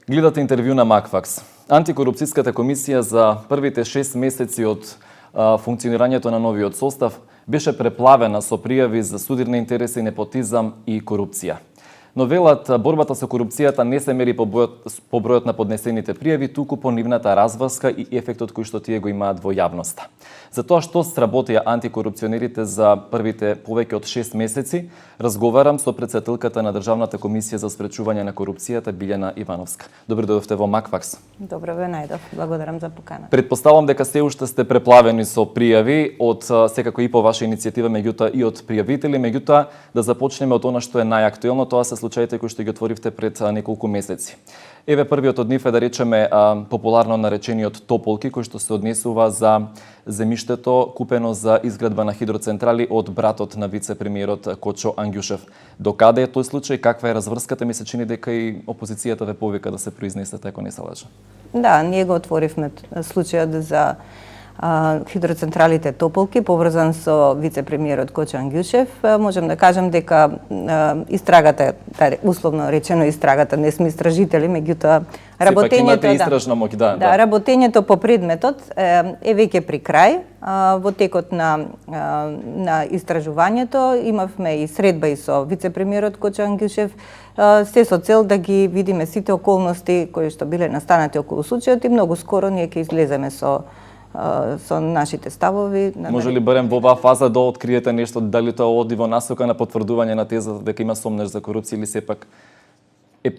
Гледате интервју на Макфакс. Антикорупцијската комисија за првите 6 месеци од функционирањето на новиот состав беше преплавена со пријави за судирни интереси, непотизам и корупција. Но велат, борбата со корупцијата не се мери по бројот на поднесените пријави, туку по нивната разврска и ефектот кој што тие го имаат во јавноста. За тоа што сработија антикорупционерите за првите повеќе од 6 месеци, разговарам со претседателката на Државната комисија за спречување на корупцијата Билјана Ивановска. Добро дојдовте во Макфакс. Добро ве најдов. Благодарам за покана. Предпоставам дека се уште сте преплавени со пријави од секако и по ваша иницијатива, меѓутоа и од пријавители, меѓутоа да започнеме од она што е најактуелно, тоа се случаите кои што ги отворивте пред неколку месеци. Еве првиот од нив е, да речеме, популарно наречениот тополки, кој што се однесува за земјиштето купено за изградба на хидроцентрали од братот на вице-премиерот Кочо Ангјушев. Докаде е тој случај, каква е разврската? Ми се чини дека и опозицијата ве повика да се произнесете, ако не се лажа. Да, ние го отворивме случајот за хидроцентралите Тополки, поврзан со вице-премиерот Кочо Ангјушев. Можам да кажам дека истрагата, условно речено истрагата, не сме истражители, меѓутоа работењето работењето по предметот е веќе при крај. Во текот на истражувањето имавме и средба и со вице-премиерот Кочо Ангјушев, се со цел да ги видиме сите околности кои што биле настанати околу случајот и многу скоро ние ќе излеземе со нашите ставови. Може ли барем во оваа фаза да откриете нешто, дали тоа оди во насока на потврдување на тезата дека има сомнеж за корупција или сепак е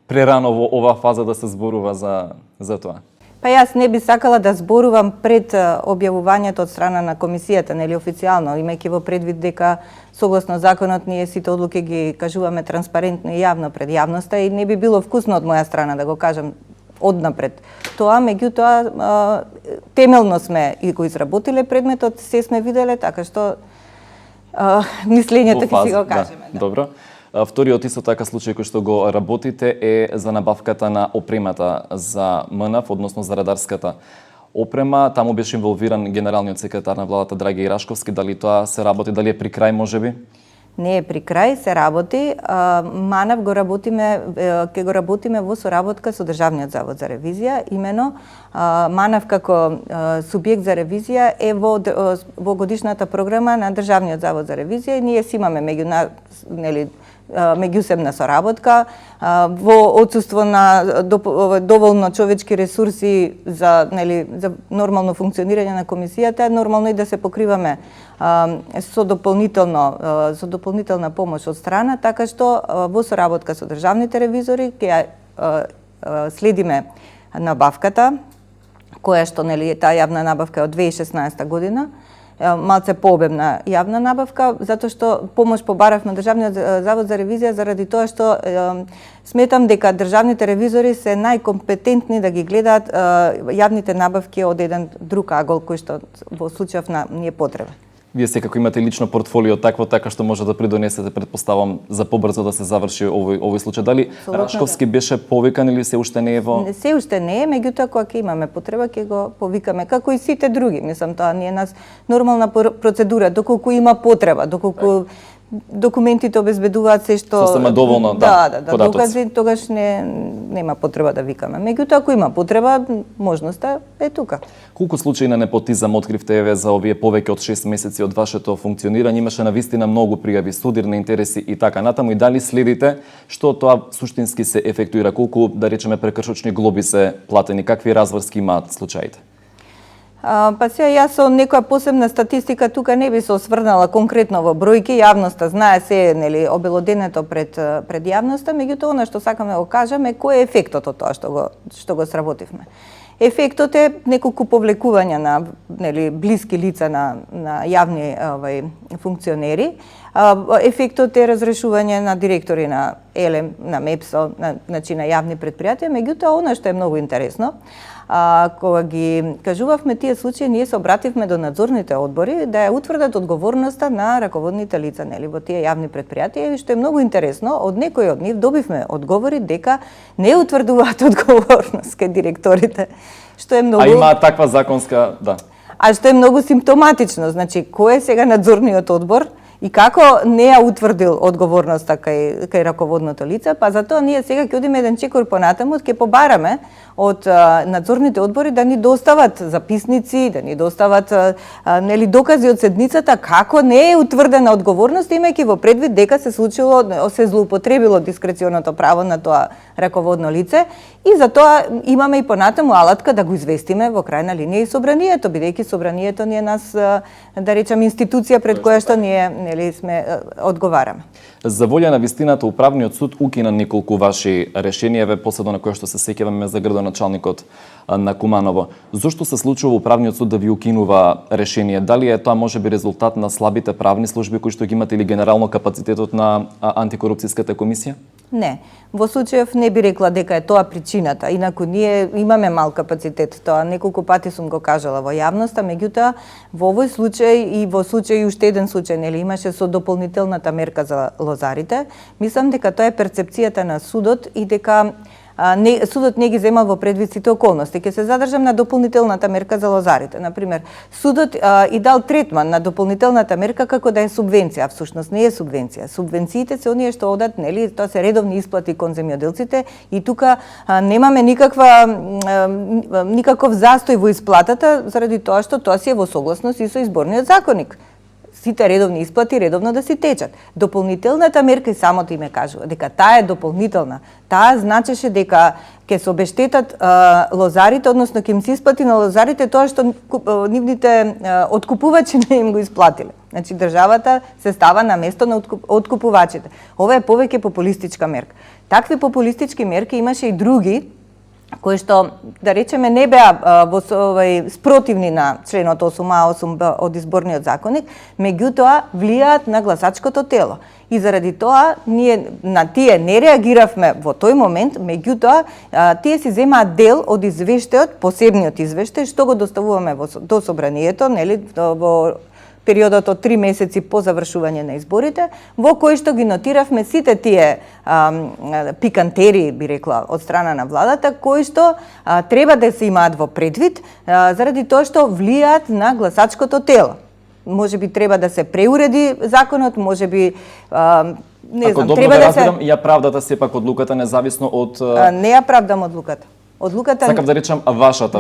прерано во оваа фаза да се зборува за тоа? Па јас не би сакала да зборувам пред објавувањето од страна на комисијата, нели официјално, имајќи во предвид дека согласно законот ние сите одлуки ги кажуваме транспарентно и јавно пред јавноста и не би било вкусно од моја страна да го кажам однапред. Тоа, меѓутоа, темелно сме и го изработиле предметот, се сме виделе, така што мислењето ќе си го кажеме. Да. Добро. Вториот исто така случај кој што го работите е за набавката на опремата за МНАФ, односно за радарската опрема. Таму беше инволвиран генералниот секретар на владата Драги Рашковски. Дали тоа се работи, дали е при крај можеби? Не е при крај, се работи. МНАФ ќе го работиме во соработка со Државниот завод за ревизија. Имено, МНАФ како субјект за ревизија е во годишната програма на Државниот завод за ревизија и ние си имаме меѓусебна соработка. Во отсуство на доволно човечки ресурси за нормално функционирање на комисијата, нормално и да се покриваме со дополнителна помош од страна, така што во соработка со државните ревизори ќе следиме набавката, која што таа јавна набавка е од 2016 година, малце пообемна јавна набавка, затоа што помош побаравме Државниот завод за ревизија заради тоа што сметам дека државните ревизори се најкомпетентни да ги гледаат јавните набавки од еден друг агол кој што во случајов ни е потребен. Вие секако имате лично портфолио такво, така што може да придонесете, предпоставам, за побрзо да се заврши овој случај. Дали Рашковски беше повикан или се уште не е во? Се уште не е, меѓутоа кога ќе имаме потреба ќе го повикаме, како и сите други. Мислам, тоа не е нас нормална процедура, доколку има потреба, доколку документите обезбедуваат се што сосема доволно, докази, тогаш нема потреба да викаме. Меѓутоа ако има потреба, можноста е тука. Колку случаи на непотизам откривте еве за овие повеќе од 6 месеци од вашето функционирање? Имаше навистина многу пријави, судирни интереси и така натаму, и дали следите што тоа суштински се ефектуира? Колку, да речеме, прекршочни глоби се платени? Какви разврски имаат случаите? Па сега јас со некоја посебна статистика тука не би се осврнала конкретно во бројки, јавноста знае се обелоденето пред јавноста, меѓутоа она што сакаме да го кажеме кој е ефектот од тоа што го сработивме. Ефектот е неколку повлекувања на блиски лица на јавни функционери. Ефектот е разрешување на директори на ЕЛЕМ, на МЕПСО, на јавни предпријатија, меѓутоа она што е многу интересно, кога ги кажувавме тие случаи, ние се обративме до надзорните одбори да ја утврдат одговорноста на раководните лица во тие јавни предпријатија, и што е многу интересно, од некои од нив добивме одговори дека не утврдуваат одговорност кај директорите, што е многу... А има таква законска, да. А што е многу симптоматично, значи кој е сега надзорниот одбор И како не ја утврдил одговорноста кај раководното лице, па затоа ние сега ќе одиме еден чекор понатаму, ќе побараме од надзорните одбори да ни достават записници, да ни достават нели докази од седницата како не е утврдена одговорност, имајќи во предвид дека се случило, се злоупотребило дискреционото право на тоа раководно лице, и затоа имаме и понатаму алатка да го известиме во крајна линија и собранието, бидејќи собранието ни е нас, да речам, институција пред која што ние нели сме одговараме. За волја на вистината, Управниот суд укина неколку ваши решенија, последно на кое што се сеќаваме за градоначалникот на Куманово. Зошто се случува Управниот суд да ви укинува решение? Дали е тоа можеби резултат на слабите правни служби кои што ги имате или генерално капацитетот на антикорупцијската комисија? Не, во случајов не би рекла дека е тоа причината, инаку ние имаме мал капацитет, тоа неколку пати сум го кажала во јавноста, меѓутоа во овој случај и во случај уште еден случај, нели имаше со дополнителната мерка за лозарите, мислам дека тоа е перцепцијата на судот и дека судот не ги земал во предвид сите околности. Ќе се задржам на дополнителната мерка за лозарите. Например, судот и дал третман на дополнителната мерка како да е субвенција, а всушност не е субвенција. Субвенциите се оние што одат, нели, тоа се редовни исплати кон земјоделците и тука немаме никаков застој во исплатата заради тоа што тоа си е во согласност и со изборниот законник. Сите редовни исплати редовно да си течат. Дополнителната мерка и самото име кажува дека таа е дополнителна. Таа значеше дека ќе се обештетат лозарите, односно ќе им се исплати на лозарите тоа што нивните откупувачи не им го исплатиле. Значи државата се става на место на откупувачите. Ова е повеќе популистичка мерка. Такви популистички мерки имаше и други кои што, да речеме, не беа спротивни на членот 8а, 8б од изборниот законник, меѓутоа влијаат на гласачкото тело. И заради тоа ние на тие не реагиравме во тој момент, меѓутоа тие си земаат дел од извештајот, посебниот извештај што го доставуваме до собранието, нели, во периодот од 3 месеци по завршување на изборите, во кој што ги нотиравме сите тие пикантери, би рекла, од страна на владата, кои што треба да се имаат во предвид, заради тоа што влијаат на гласачкото тело. Може би треба да се преуреди законот, може би не знам, треба да се... Ако добро ја правдата сепак одлуката независно од... Не ја правдам одлуката. Одлуката... Сакам да речам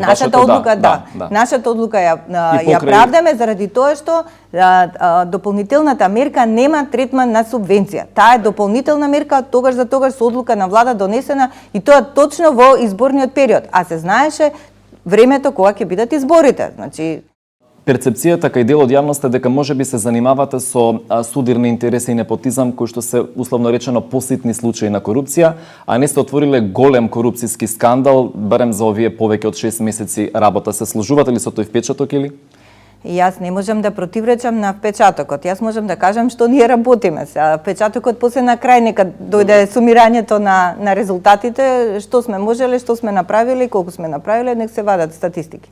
нашата одлука, да. Нашата одлука ја правдаме заради тоа што дополнителната мерка нема третман на субвенција. Таа е дополнителна мерка тогаш за тогаш со одлука на влада донесена и тоа точно во изборниот период, а се знаеше времето кога ќе бидат изборите. Значи перцепцијата кај дел од јавноста дека можеби се занимавате со судирни интереси и непотизам кои што се условно речено поситни случаи на корупција, а не сте отвориле голем корупцијски скандал барем за овие повеќе од 6 месеци работа. Се служувате ли со тој впечаток или? Јас не можам да противречам на впечатокот. Јас можам да кажам што ние работиме. Впечатокот после на крај нека дојде сумирањето на резултатите, што сме можеле, што сме направиле, колку сме направиле, нек се вадат статистики.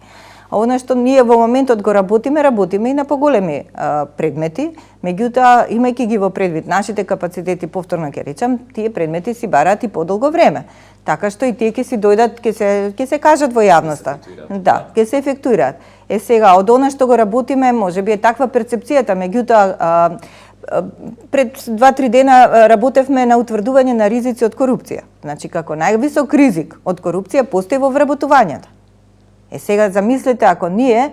А она што ние во моментот го работиме и на поголеми предмети, меѓутоа имајќи ги во предвид нашите капацитети, повторно ќе речам, тие предмети си бараат и подолго време. Така што и тие ќе си дојдат, ќе се кажат во јавноста. Да, ќе се ефектуираат. Сега од она што го работиме, можеби е таква перцепцијата, меѓутоа пред 2-3 дена работевме на утврдување на ризици од корупција. Значи како највисок ризик од корупција постои во вработувањата. Сега замислете ако ние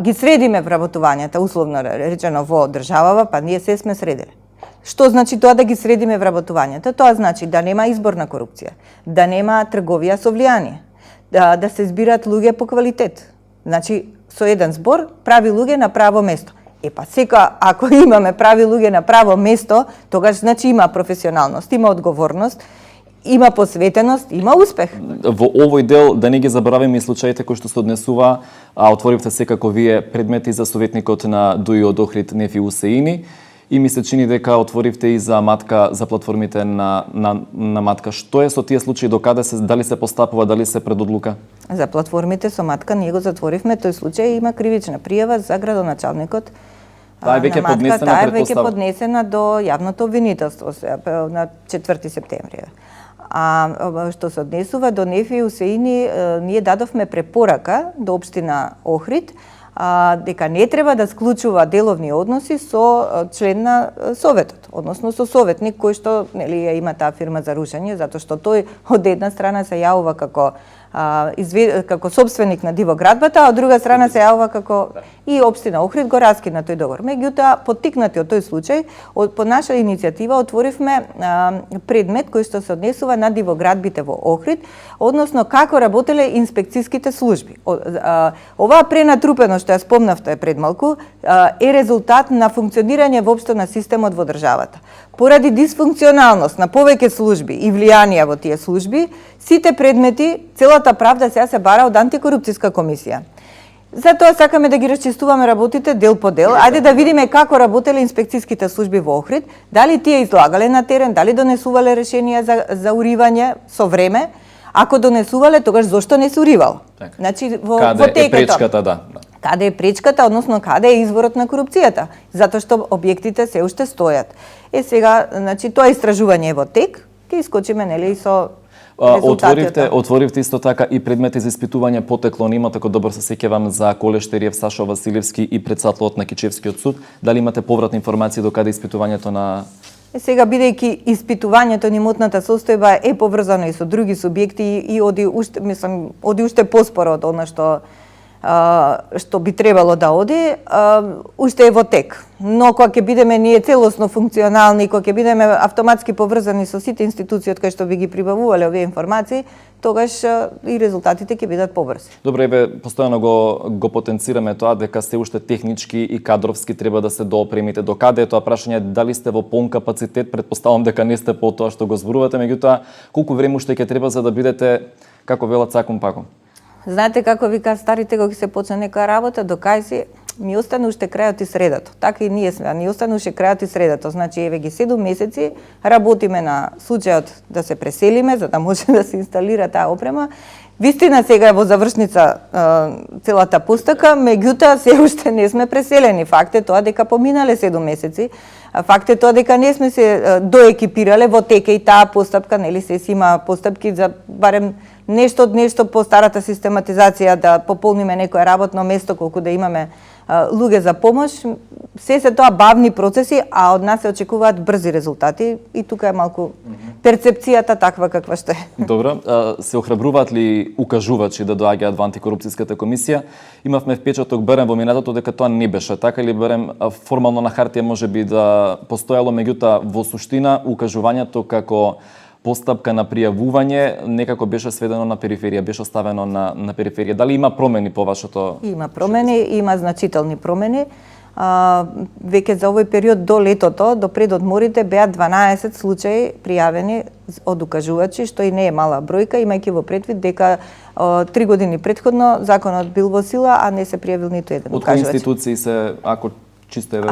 ги средиме вработувањата, условно речено во државава, па ние се сме средиле. Што значи тоа да ги средиме вработувањата? Тоа значи да нема изборна корупција, да нема трговија со влијание, да се избираат луѓе по квалитет. Значи со еден збор прави луѓе на право место. Па сека ако имаме прави луѓе на право место, тогаш значи има професионалност, има одговорност, има посветеност, има успех. Во овој дел, да не ги забораваме и случаите кои што се однесува, отворивте секако вие предмети за советникот на ДУИ од Охрид Нефи Усеини и ми се чини дека отворивте и за матка, за платформите на матка. Што е со тие случаи, докаде се, дали се постапува, дали се пред одлука? За платформите со матка ние го затворивме, тој случај има кривична пријава за градоначалникот. Таа е веќе поднесена, таа е веќе поднесена до јавното обвинителство на 4 септември. А што се однесува до Нефи Усеини, ние дадовме препорака до општина Охрид дека не треба да склучува деловни односи со член на советот, односно со советник кој што нели ја има таа фирма за рушење, затоа што тој од една страна се јавува како собственик на Дивоградбата, а од друга страна се јавува како и општина Охрид го раскина тој договор. Меѓутоа, поттикнати од тој случај, по наша иницијатива отворивме предмет кој што се однесува на дивоградбите во Охрид, односно како работеле инспекцијските служби. Оваа пренатрупено што ја спомнавте пред малку е резултат на функционирање воопшто на системот во државата. Поради дисфункционалност на повеќе служби и влијанија во тие служби, сите предмети, целата правда сега се бара од антикорупцијска комисија. Затоа сакаме да ги расчистуваме работите дел по дел. Ајде да видиме како работеле инспекцијските служби во Охрид, дали тие излагале на терен, дали донесувале решенија за уривање со време. Ако донесувале, тогаш зошто не се уривало? Значи во теката. Каде е пречката, да. Каде е пречката, односно каде е изворот на корупцијата? Затоа што објектите се уште стојат. Сега, значи тоа истражување е во тек, ќе искочиме нели со Отворивте исто така и предмети за испитување потекло на имот, ако добро се сеќавам за Колештериев, Сашо Василевски и председателот на Кичевскиот суд. Дали имате повратна информација до каде испитувањето на Сега, бидејќи испитувањето на имотната состојба е поврзано и со други субјекти и оди уште поспоро од она што би требало да оди, уште е во тек. Но кога ќе бидеме ние целосно функционални, кога ќе бидеме автоматски поврзани со сите институции од кои што би ги прибавувале овие информации, тогаш и резултатите ќе бидат побрзи. Добре, постојано го потенцираме тоа дека се уште технички и кадровски треба да се доопремите. До каде е тоа прашање, дали сте во полн капацитет? Претпоставам дека не сте по тоа што го зборувате, меѓутоа колку време уште ќе треба за да бидете, како велат, цакум паком? Знаете како вика старите кога се почне нека работа, до кај си ми остане уште крајот и средата. Така и ние сме, ни остане уште крајот и средата. Значи еве ги 7 месеци работиме на случајот да се преселиме за да може да се инсталира таа опрема. Вистина сега е во завршница целата постапка, меѓутоа се уште не сме преселени. Факт е тоа дека поминале 7 месеци. Факт е тоа дека не сме се доекипирале, во тека и таа постапка, нели се има постапки за барем нешто по старата систематизација да пополниме некое работно место колку да имаме луѓе за помош. Се тоа бавни процеси, а од нас се очекуваат брзи резултати и тука е малку перцепцијата таква каква што е. Добро, се охрабруваат ли укажувачи да доаѓаат во антикорупцијската комисија? Имавме впечаток барем во минатото дека тоа не беше така или барем формално на хартија можеби да постоело, меѓутоа во суштина укажувањето како постапка на пријавување некако беше сведено на периферија, беше ставено на периферија. Дали има промени по вашето? Има промени, има значителни промени. Веќе за овој период до летото, до пред одморите, беа 12 случаи пријавени од укажувачи, што и не е мала бројка, имајќи во предвид дека 3 години претходно законот бил во сила, а не се пријавил ниту еден укажувач. Од кои институции се, ако чисто еве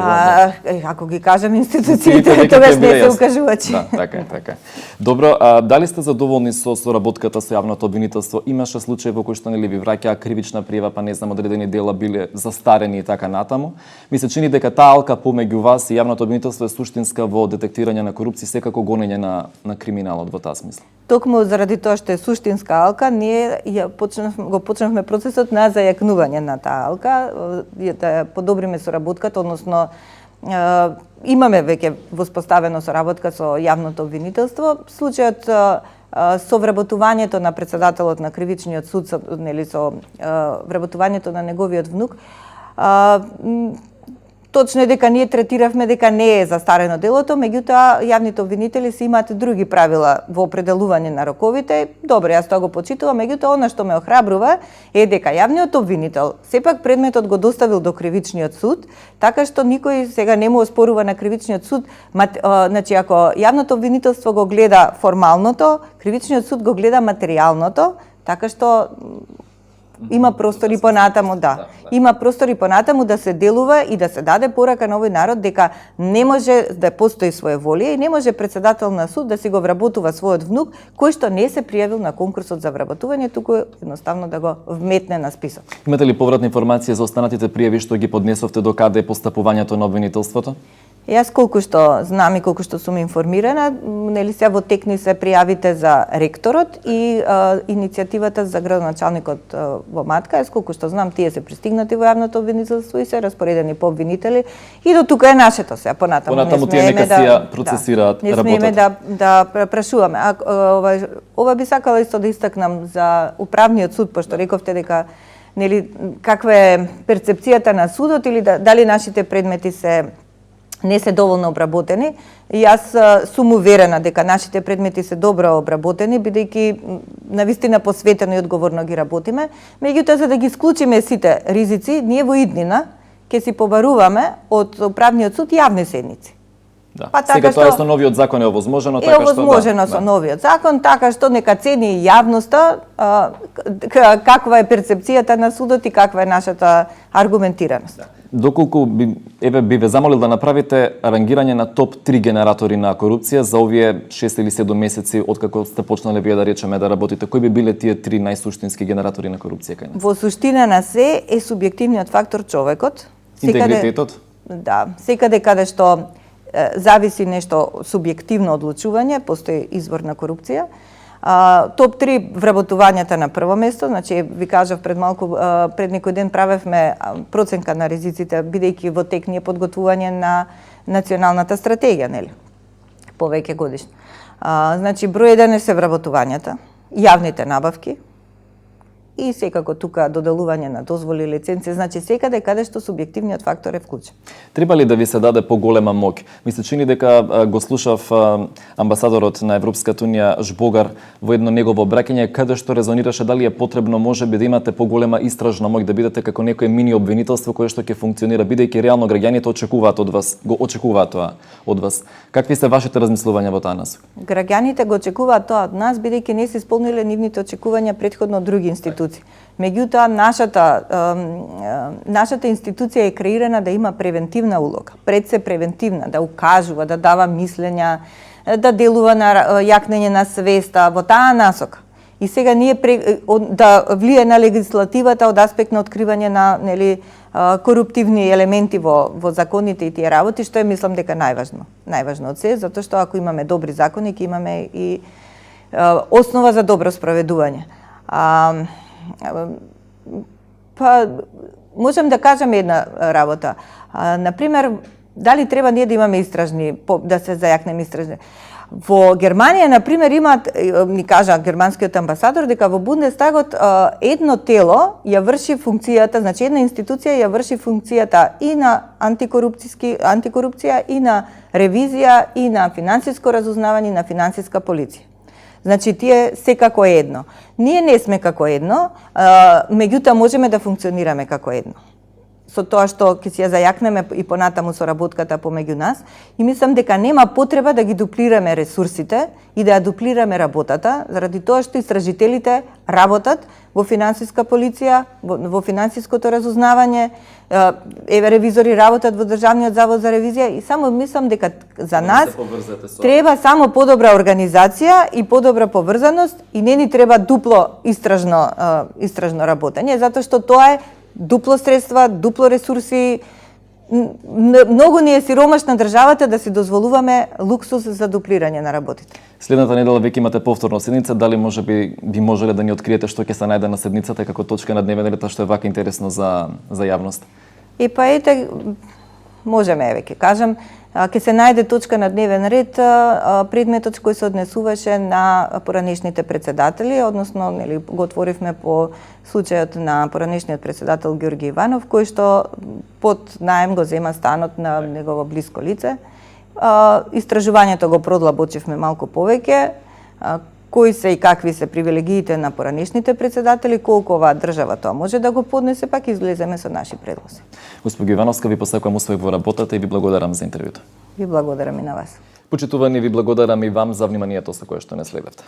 ако ги кажам институциите, тогаш не се укажувачи. Да, така е. Добро, дали сте задоволни со соработката со јавното обвинителство? Имаше случаи во кои што нели ви враќаа кривична пријава, па не знам, одредени дела биле застарени и така натаму. Ми се чини дека таа алка помеѓу вас и јавното обвинителство е суштинска во детектирање на корупција, секако гонење на криминалот во таа смисла. Токму заради тоа што е суштинска алка, ние го почнавме процесот на зајакнување на таа алка, да подобриме соработката, односно имаме веќе воспоставено соработка со јавното обвинителство. Случајот со вработувањето на председателот на кривичниот суд, нели со вработувањето на неговиот внук, точно е дека ние третиравме дека не е застарено делото, меѓутоа јавните обвинители си имаат други правила во определување на роковите. Добро, јас тоа го почитувам, меѓутоа она што ме охрабрува е дека јавниот обвинител сепак предметот го доставил до кривичниот суд, така што никој сега не му оспорува на кривичниот суд. Значи, ако јавното обвинителство го гледа формалното, кривичниот суд го гледа материјалното, така што има простори понатаму, да. Има простори понатаму да се делува и да се даде порака на овој народ дека не може да постои своеволие и не може председател на суд да си го вработува својот внук кој што не се пријавил на конкурсот за вработување, туку едноставно да го вметне на список. Имате ли повратна информација за останатите пријави што ги поднесовте, до каде е постапувањето на обвинителството? Јас колку што знам и колку што сум информирана, нели се во текни се пријавите за ректорот и иницијативата за градоначалникот во Матка. Јас колку што знам, тие се пристигнати во јавното обвинителство и се распоредени по обвинители и до тука е нашето се. Понатаму тие нека си ја процесираат работата. Не смееме да прашуваме. Ова би сакала исто да истакнам за управниот суд, пошто рековте дека нели каква е перцепцијата на судот или дали нашите предмети не се доволно обработени. Јас сум уверена дека нашите предмети се добро обработени, бидејќи навистина посветено и одговорно ги работиме. Меѓутоа, за да ги исклучиме сите ризици, ние во иднина ќе си побаруваме од управниот суд јавни седници. Да. Сега тоа со новиот закон е овозможено, така што овозможено со новиот закон, така што нека цени јавноста каква е перцепцијата на судот и каква е нашата аргументираност. Да. Доколку би ве замолил да направите рангирање на топ 3 генератори на корупција за овие 6 или 7 месеци откако сте почнале вие да речеме да работите, кои би биле тие 3 најсуштински генератори на корупција кај нас? Во суштина на се е субјективниот фактор човекот. Интегритетот? Да, секаде каде што зависи нешто субјективно одлучување, постои извор на корупција. Топ 3 вработувањата на прво место, значи ви кажав пред некој ден правевме проценка на ризиците, бидејќи во тек ни е подготвување на националната стратегија, нели? Повеќе годишно. Значи број 1 се вработувањата, јавните набавки и секако тука доделување на дозволи, лиценци, значи секаде каде што субјективниот фактор е вклучен. Треба ли да ви се даде поголема моќ? Ми се чини дека го слушав амбасадорот на Европската унија Жбогар во едно негово обраќање каде што резонираше дали е потребно можеби да имате поголема истражна моќ, да бидете како некое мини обвинителство кое што ќе функционира, бидејќи реално граѓаните очекуваат од вас, го очекуваат тоа од вас. Какви се вашите размислувања во таа насока? Граѓаните го очекуваат тоа од нас бидејќи не се исполниле нивните очекувања претходно од други институции. Меѓутоа, нашата институција е креирана да има превентивна улога. Пред се превентивна, да укажува, да дава мислења, да делува на јакнење на свеста, во таа насока. И сега ние да влие на легислативата од аспект на откривање на коруптивни елементи во законите и тие работи, што е мислам дека најважно од се, затоа што ако имаме добри закони, ќе имаме и основа за добро спроведување. Па, можам да кажам една работа. Например, дали треба ние да имаме истражни, да се зајакнеме истражни. Во Германија, например, ни кажа германскиот амбасадор, дека во Бундестагот едно тело ја врши функцијата, значи една институција ја врши функцијата и на антикорупција, и на ревизија, и на финансиско разузнавање, и на финансиска полиција. Значи, тие секако е едно. Ние не сме како едно, меѓутоа можеме да функционираме како едно. Со тоа што ќе си ја зајакнеме и понатаму со работката помеѓу нас, и мислам дека нема потреба да ги дуплираме ресурсите и да ја дуплираме работата, заради тоа што истражителите работат во финансиска полиција, во финансиското разузнавање, ревизори работат во Државниот завод за ревизија и само мислам дека за нас треба само подобра организација и подобра поврзаност и не ни треба дупло истражно работење, затоа што тоа е дупло средства, дупло ресурси. Многу ни е сиромашна државата да си дозволуваме луксус за дуплирање на работите. Следната недела веќе имате повторна седница, дали би можеле да ни откриете што ќе се најде на седницата како точка на дневен ред, што е вака интересно за јавност? Па ете, можеме веќе кажам, ќе се најде точка на дневен ред предметот кој се однесуваше на поранешните председатели, односно го отворивме по случајот на поранешниот председател Ѓорги Иванов, кој што под наем го зема станот на негово блиско лице. Истражувањето го продлабочивме малку повеќе, кои се и какви се привилегиите на поранешните председатели, колку оваа држава тоа може да го поднесе, пак излеземе со наши предлози. Госпожа Ивановска, ви посакувам успех во работата и ви благодарам за интервјуто. Ви благодарам и на вас. Почитувани, ви благодарам и вам за вниманието со кое што не следевте.